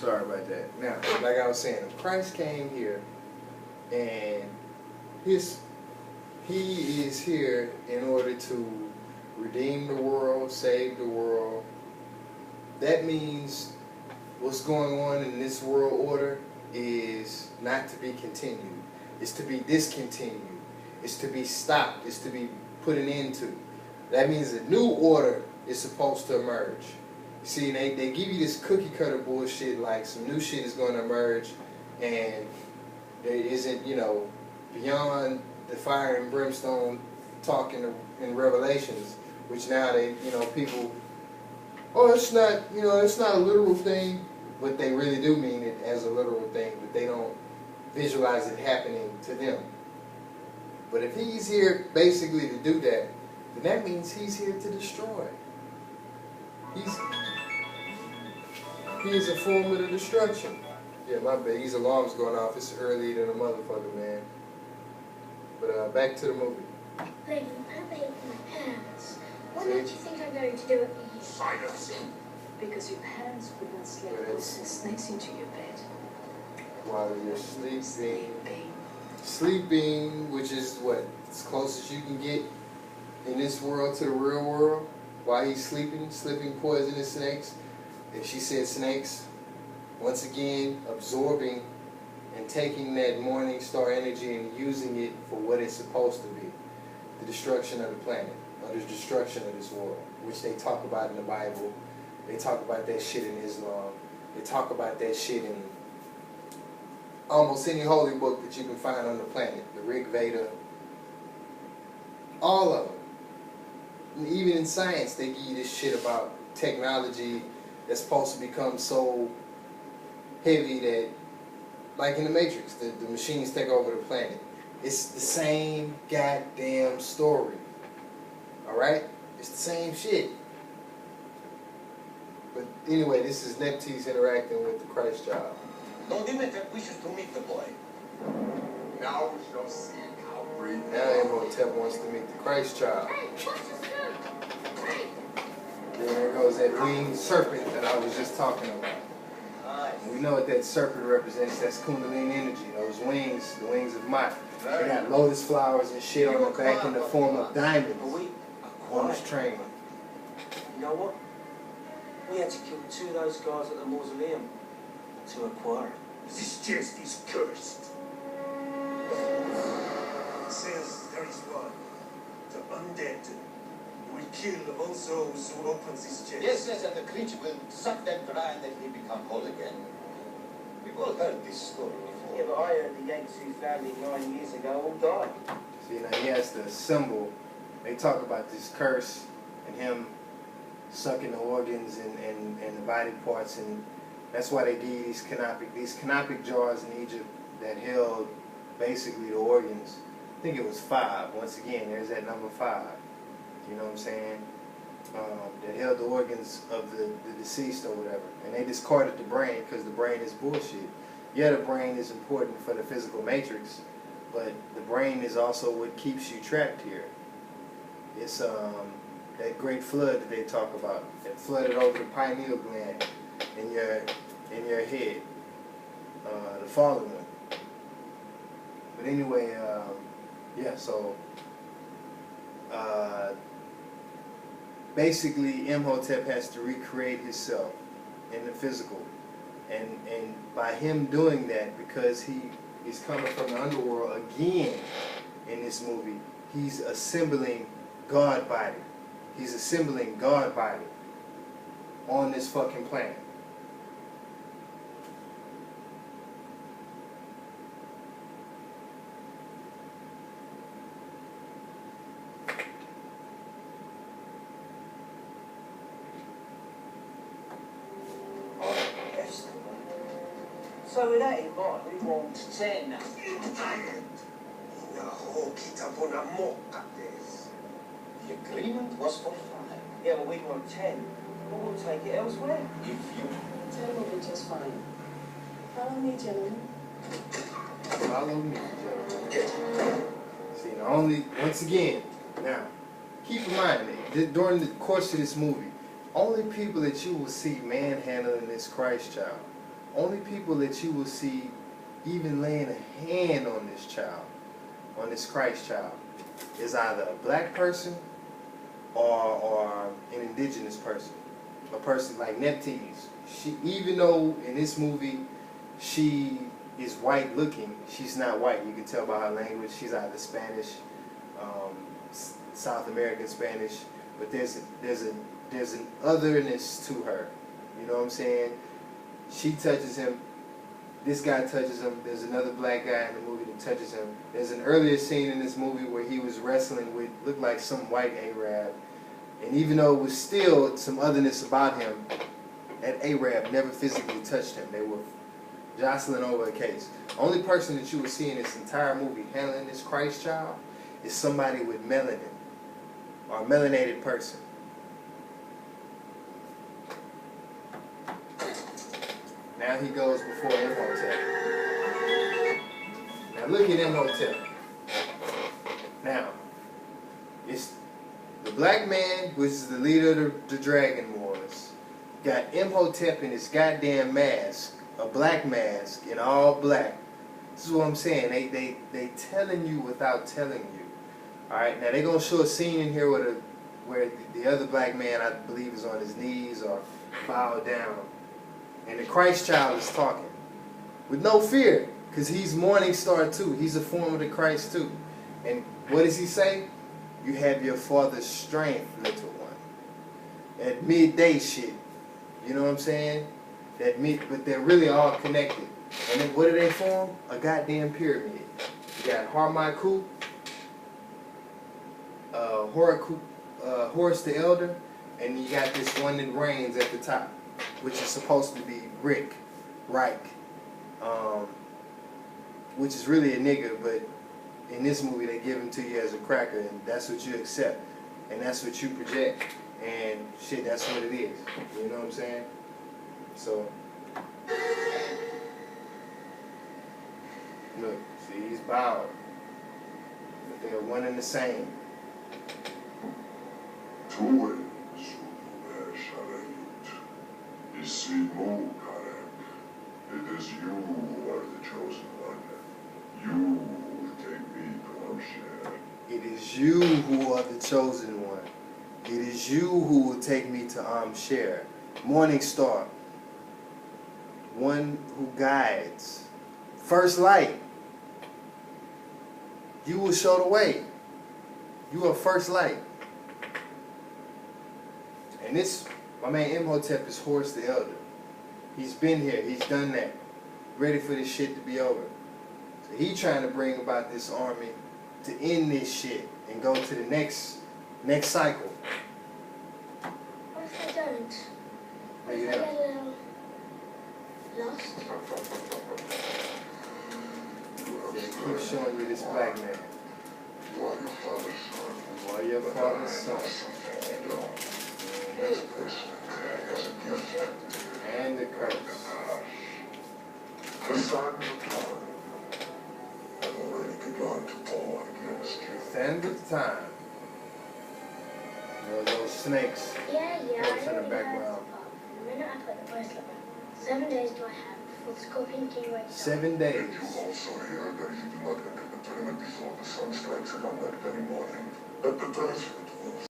Sorry about that. Now, like I was saying, if Christ came here and he is here in order to redeem the world, save the world, that means what's going on in this world order is not to be continued. It's to be discontinued. It's to be stopped. It's to be put an end to. That means a new order is supposed to emerge. See, they give you this cookie cutter bullshit like some new shit is going to emerge and there isn't, you know, beyond the fire and brimstone talk in Revelations, which now they, you know, people, oh, it's not, you know, it's not a literal thing, but they really do mean it as a literal thing, but they don't visualize it happening to them. But if he's here basically to do that, then that means he's here to destroy. He's a form of the destruction. Yeah, my bad. These alarms going off. It's earlier than a motherfucker, man. But back to the movie. Baby, I bathe my hands. What makes you think I'm going to do it for you? Silence. Because your hands would not slip those snakes into your bed. While you're sleeping, which is what, as close as you can get in this world to the real world. While he's sleeping poisonous snakes. If she said snakes, once again, absorbing and taking that morning star energy and using it for what it's supposed to be. The destruction of the planet, or the destruction of this world, which they talk about in the Bible. They talk about that shit in Islam. They talk about that shit in almost any holy book that you can find on the planet. The Rig Veda. All of them. And even in science, they give you this shit about technology that's supposed to become so heavy that, like in the Matrix, the machines take over the planet. It's the same goddamn story. Alright? It's the same shit. But anyway, this is Neptys interacting with the Christ child. Don Dimitri wishes to meet the boy. Now we shall see how brave. Now Imhotep wants to meet the Christ child. Hey, what's the food? Hey. Then there goes that winged serpent that I was just talking about. And we know what that serpent represents. That's Kundalini energy. Those wings, the wings of Ma'at. They got lotus flowers and shit on the back in the form of diamonds on this train. You know what? We had to kill 2 of those guys at the mausoleum to acquire it. This chest is cursed. It says there is one, the undead, who will kill all those who open this chest. Yes, and the creature will suck them dry and then he become whole again. We've all heard this story before. Yeah, but I heard the Yanks who found it 9 years ago all died. See, now he has the symbol. They talk about this curse and him sucking the organs and the body parts, and that's why they give you these canopic jars in Egypt that held basically the organs. I think it was 5. Once again, there's that number 5. You know what I'm saying? That held the organs of the deceased or whatever. And they discarded the brain because the brain is bullshit. Yeah, the brain is important for the physical matrix, but the brain is also what keeps you trapped here. It's that great flood that they talk about that flooded over the pineal gland in your head, the fallen one. But anyway, yeah, so basically Imhotep has to recreate himself in the physical, and by him doing that, because he is coming from the underworld again in this movie, he's assembling God body. He's assembling God body on this fucking planet. So with that in mind, we want 10. The agreement was for 5. Yeah, but we want 10. Well, we'll take it elsewhere. If you... 10 will be just fine. Follow me, gentlemen. Follow me, gentlemen. See, once again, now, keep in mind that during the course of this movie, only people that you will see manhandling this Christ child only people that you will see even laying a hand on this child, on this Christ child, is either a black person or an indigenous person. A person like Neptese. She, even though in this movie she is white looking, she's not white. You can tell by her language. She's either Spanish, South American Spanish, but there's an otherness to her. You know what I'm saying? She touches him. This guy touches him. There's another black guy in the movie that touches him. There's an earlier scene in this movie where he was wrestling with, looked like some white Arab. And even though it was still some otherness about him, that Arab never physically touched him. They were jostling over a case. Only person that you will see in this entire movie handling this Christ child is somebody with melanin, or a melanated person. Now he goes before Imhotep. Now look at Imhotep. Now, it's the black man, which is the leader of the Dragon Wars, got Imhotep in his goddamn mask, a black mask, in all black. This is what I'm saying. They telling you without telling you. Alright, now they're going to show a scene in here where the other black man, I believe, is on his knees or bowed down. And the Christ child is talking. With no fear, because he's Morning Star too. He's a form of the Christ too. And what does he say? You have your father's strength, little one. That midday shit. You know what I'm saying? But they're really all connected. And then what do they form? A goddamn pyramid. You got Harmaiku, Horus the Elder, and you got this one that reigns at the top, which is supposed to be Reich, which is really a nigga, but in this movie they give him to you as a cracker, and that's what you accept, and that's what you project, and shit, that's what it is. You know what I'm saying? So, look, see, he's bowed, but they're one and the same. It is you who are the chosen one. You will take me to Amshare. It is you who are the chosen one. It is you who will take me to Amshare. Morning Star. One who guides. First light. You will show the way. You are first light. And this, my man Imhotep, is Horus the Elder. He's been here. He's done that. Ready for this shit to be over. So he trying to bring about this army to end this shit and go to the next cycle. What if I don't? What if I get a little lost? They keep showing you this black man. You are your father's son. And the curse. The sign of time. I've already begun to pour against you. Sand of time. Those snakes. Yeah, What's I in the already heard background? the part. The minute I put the bracelet on, 7 days do I have before the Scorpion King wakes up? 7 days. Did you also hear that you do not enter the tournament before the sun strikes it on that very morning? At the tournament,